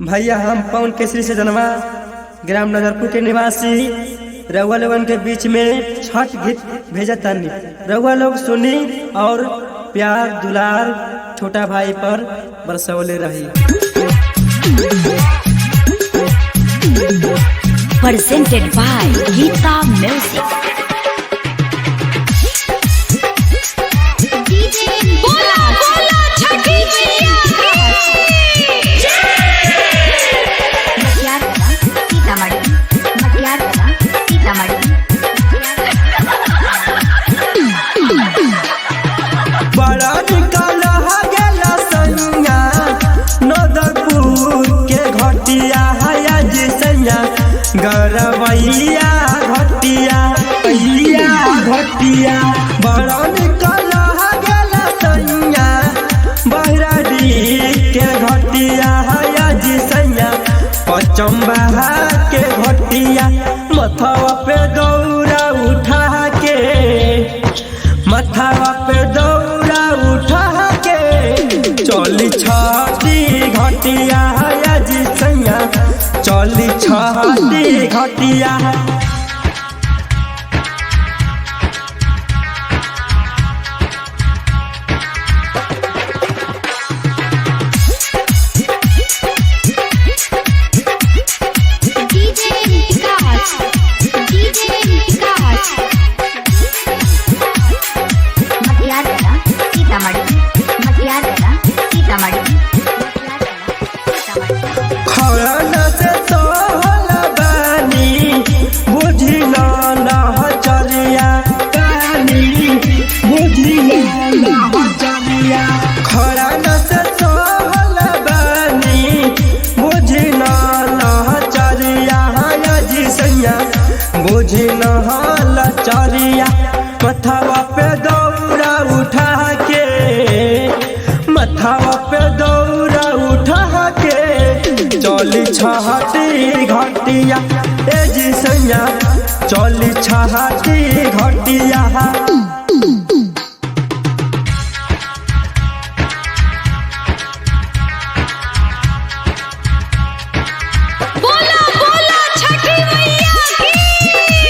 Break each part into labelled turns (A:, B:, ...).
A: भैया हम पवन केसरी से जनवा ग्राम नजरपुर के निवासी रउआ लोगन के बीच में छठ गीत भेजत तानी। रउआ लोग सुनी और प्यार दुलार छोटा भाई पर बरसौले रही।
B: Presented by Geeta Music। बोला बोला छठी मैया
A: बड़ा निकल गेला सैया नदरपुर के घटिया है जी सैया गरवैया घटिया घटिया बड़ा निकल गेला सैया बहराडी के घटिया है जी सैया पचम्बा के घटिया मथवा पे दौरा उठा के मथवा पे दौरा उठा के चली छठी घटिया है जी सैया चली छठी घटिया। खरना से सोहल बानी बुझी नहचरिया बानी बुझी नहचरिया खरना से सोहल बानी बुझी नहचरिया जी सैया बुझी नहचरिया मथवा पे दौरा उठा के मथवा पे दौरा उठा के चली छठी घटिया ए जी सैया चली छठी घटिया।
B: बोला बोला छठी मैया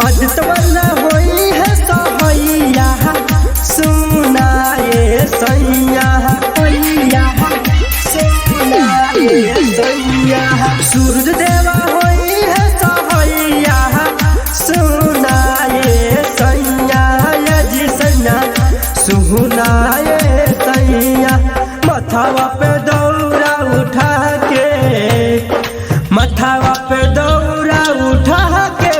A: अजतवला होई है सहैया सुनाए सैया सुनाए सैया सूरज देवा होई है सहैया सुनाए सैया जी सैया सुनाए सैया मथवा पे दौरा उठा के मथवा पे दौरा उठा के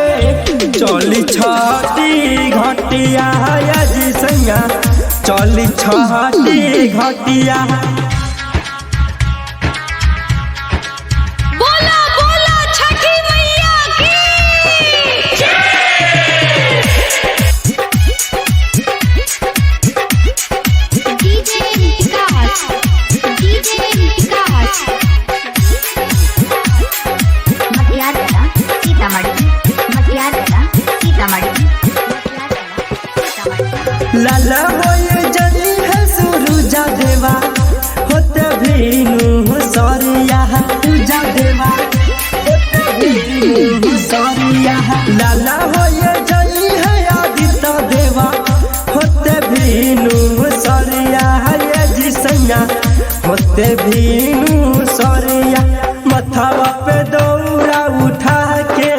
A: चली छठी घटिया है जी सैया चली छठी घटिया।
B: बोला बोला छठी मैया
A: लाला होए जनी है सुरुजा देवा होते भीनु सरिया पूजा देवा होते भीनु सरिया लाला होए जनी है आदित्य देवा होते भीनु सरिया है जी सैया होते भीनु सरिया मथवा पे दौरा उठा के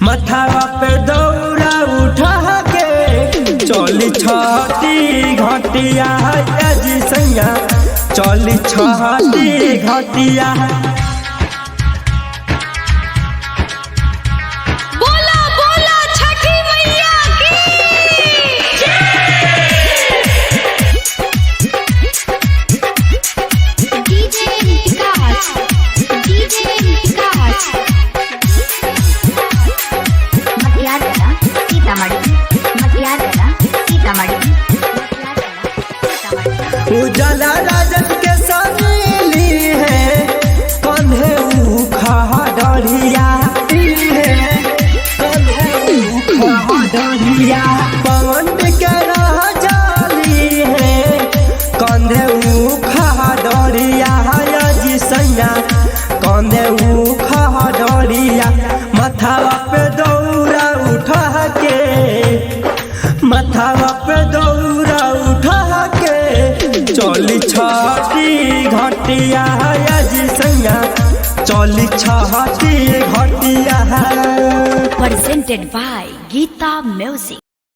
A: मथवा पे दौरा उठा के चली छठी घटिया है जी सैया चली छठी घटिया।
B: बोला बोला छठी मैया
A: उजाला राजन के सहेली है छठी घटिया अजी संगा चली छठी घटिया।
C: presented by Geeta Music।